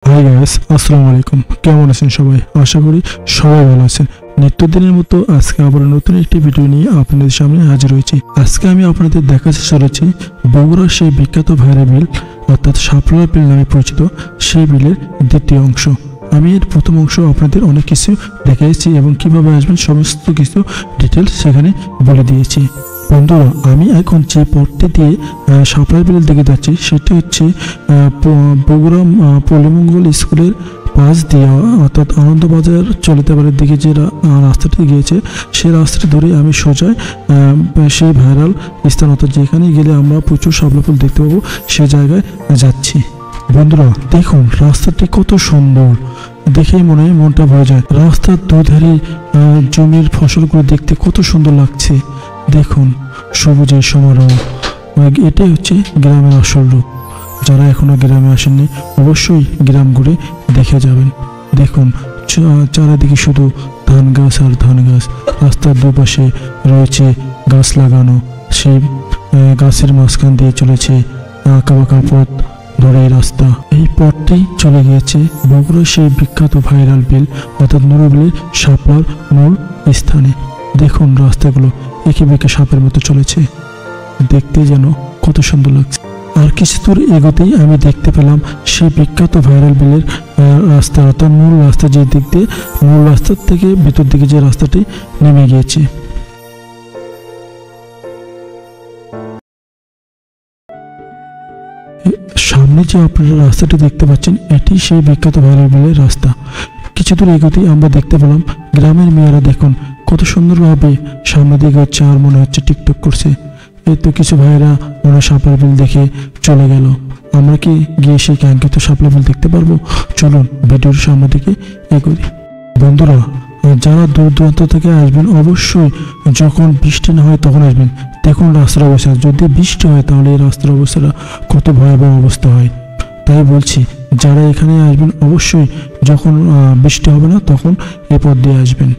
Hi guys, আসসালামু আলাইকুম। কেমন আছেন সবাই? আশা করি সবাই ভালো আছেন। নিত্যদিনের মতো আজকে আবার নতুন একটি ভিডিও নিয়ে আপনাদের সামনে হাজির হয়েছি। আজকে আমি আপনাদের দেখাতে চলেছি বগুড়ার সেই বিখ্যাত ভাইরাল বিল অর্থাৎ শাপলা বিল নামে পরিচিত সেই বিলের দ্বিতীয় অংশ। আমি এর প্রথম অংশ আপনাদের অনেক কিছু দেখিয়েছি এবং কিভাবে আসবেন সমস্ত কিছু ডিটেলস সেখানে বলে দিয়েছি। বন্ধুরা, আমি এখন যে পথটি দিয়ে শাপলা বিলের দিকে যাচ্ছি সেটি হচ্ছে বগুড়া পল্লীমঙ্গল স্কুলের পাশ দিয়ে অর্থাৎ আনন্দবাজার চলিতাবাড়ির দিকে যে রাস্তাটি গিয়েছে সেই রাস্তাটি ধরে আমি সোজা সেই ভাইরাল স্থান অর্থাৎ যেখানে গেলে আমরা প্রচুর শাপলা ফুল দেখতে পাবো সেই জায়গায় যাচ্ছি। বন্ধুরা দেখুন রাস্তাটি কত সুন্দর, দেখেই মনে হয় মনটা ভরে যায়। রাস্তার দুধারে জমির ফসলগুলো দেখতে কত সুন্দর লাগছে। দেখুন সবুজের সমারোহ, এটাই হচ্ছে গ্রামের আসল রূপ। যারা এখনো গ্রামে আসেননি অবশ্যই গ্রাম ঘুরে দেখে যাবেন। দেখুন চারিদিকে শুধু ধান গাছ আর ধান গাছ, রাস্তার দুপাশে রয়েছে গাছ লাগানো, সেই গাছের মাঝখান দিয়ে চলেছে আঁকাবাঁকা পথ ধরে রাস্তা। এই পথটি চলে গিয়েছে বগুড়ার সেই বিখ্যাত ভাইরাল বিল অর্থাৎ নুরু বিলের শাপলার মূল স্থানে। দেখুন রাস্তাগুলো একে বেঁকে সাপের মতো চলেছে, দেখতে যেন কত সুন্দর লাগছে। আর কিছু দূর এগোতেই আমি দেখতে পেলাম সেই বিখ্যাত ভাইরাল বিলের রাস্তা অর্থাৎ মূল রাস্তা, যে দিক দিয়ে মূল রাস্তার থেকে ভেতর দিকে যে রাস্তাটি নেমে গিয়েছে। সামনে যে আপনারা রাস্তাটি দেখতে পাচ্ছেন এটি সেই বিখ্যাত ভাইরাল বিলের রাস্তা। কিছু দূর এগোতেই আমরা দেখতে পেলাম গ্রামের মেয়েরা দেখুন কত সুন্দরভাবে সামনে দিকে হচ্ছে আর মনে হচ্ছে টিকটক করছে। এই তো কিছু ভাইরা মনে শাপলা বিল দেখে চলে গেল। আমরা কি গিয়ে সেই কাঙ্ক্ষিত শাপলা বিল দেখতে পারবো? চলুন ভিডিওর সামনে দিকে এগোই। বন্ধুরা, যারা দূর দূরান্ত থেকে আসবেন অবশ্যই যখন বৃষ্টি না হয় তখন আসবেন। দেখুন রাস্তার অবস্থা, যদি বৃষ্টি হয় তাহলে এই রাস্তার অবস্থাটা কত ভয়াবহ অবস্থা হয়। তাই বলছি যারা এখানে আসবেন অবশ্যই যখন বৃষ্টি হবে না তখন এই পথ দিয়ে আসবেন।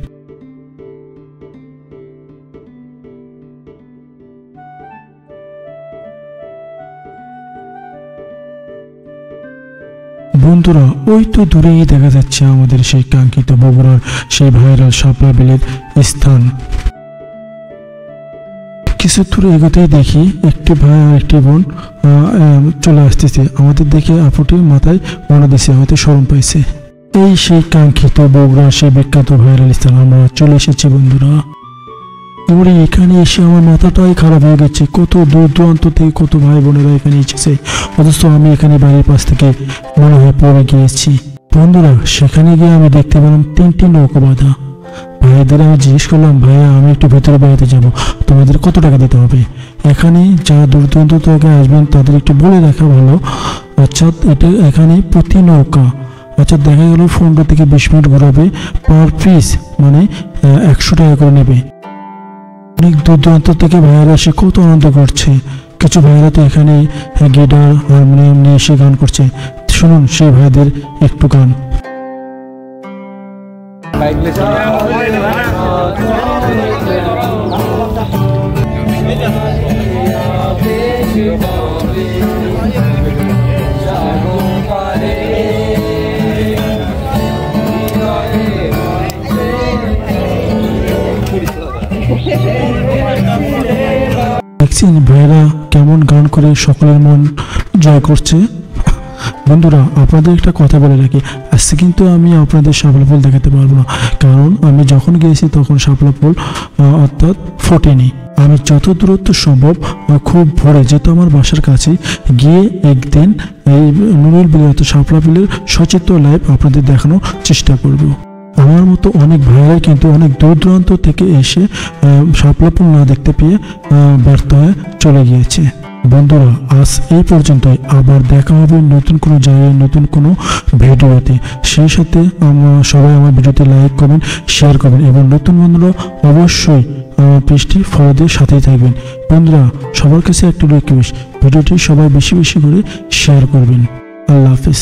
বন্ধুরা ওই তো দূরেই দেখা যাচ্ছে আমাদের সেই কাঙ্ক্ষিত বগুড়ার সেই ভাইরাল শাপলা বিলের স্থান। কিছু দূরে এগোতেই দেখি একটি ভাই আর একটি বোন চলে আসতেছে। আমাদের দেখে আপুটি মাথায় মনে দিছে, হয়তো শরম পাইছে। এই সেই কাঙ্ক্ষিত বগুড়ার সেই বিখ্যাত ভাইরাল স্থান আমরা চলে এসেছি। বন্ধুরা এবারে এখানে এসে আমার মাথাটাই খারাপ হয়ে গেছে। কত দূর দূরান্ত থেকে কত ভাই বোনেরা এখানে এসেছে, অথচ আমি এখানে বাড়ির পাশ থেকে মনে হয় পড়ে গিয়েছি। বন্ধুরা সেখানে গিয়ে আমি দেখতে পেলাম তিনটি নৌকা বাঁধা। ভাইদের আমি জিজ্ঞেস করলাম, ভাইয়া আমি একটু ভেতরে বেড়াতে যাবো, তোমাদের কত টাকা দিতে হবে? এখানে যারা দূর দূরান্ত থেকে আসবেন তাদের একটু বলে রাখা ভালো। অর্থাৎ এটা এখানে প্রতি নৌকা অর্থাৎ দেখা গেল 15 থেকে 20 মিনিট ঘোরাবে, পার পিস মানে 100 টাকা করে নেবে। অনেক দূর দূরান্ত থেকে ভাইয়েরা এসে কত আনন্দ করছে। কিছু ভাইয়েরা তো এখানে গিটার হারমোনিয়াম নিয়ে এসে গান করছে। শুনুন সেই ভাইদের একটু গান। দেখছেন ভাইরা কেমন গান করে সকলের মন জয় করছে। বন্ধুরা আপনাদের একটা কথা বলে রাখি, আজকে কিন্তু আমি আপনাদের শাপলা ফুল দেখাতে পারবো না, কারণ আমি যখন গিয়েছি তখন শাপলা ফুল অর্থাৎ ফোটেনি। আমি যত দূরত্ব সম্ভব খুব ভোরে যেহেতু আমার বাসার কাছে গিয়ে একদিন এই নুরুল বিল অর্থাৎ শাপলা ফুলের সচিত্র লাইভ আপনাদের দেখানোর চেষ্টা করব। আমার মতো অনেক ভাইরাই কিন্তু অনেক দূর দূরান্ত থেকে এসে শাপলা ফুল না দেখতে পেয়ে ব্যর্থ হয়ে চলে গিয়েছে। বন্ধুরা আজ এই পর্যন্তই, আবার দেখা হবে নতুন কোনো জায়গায় নতুন কোনো ভিডিওতে। সেই সাথে সবাই আমার ভিডিওতে লাইক করবেন, শেয়ার করবেন এবং নতুন বন্ধুরা অবশ্যই পেজটি ফলো দিয়ে সাথেই থাকবেন। বন্ধুরা সবার কাছে একটা রিকোয়েস্ট, ভিডিওটি সবাই বেশি বেশি করে শেয়ার করবেন। আল্লাহ হাফিজ।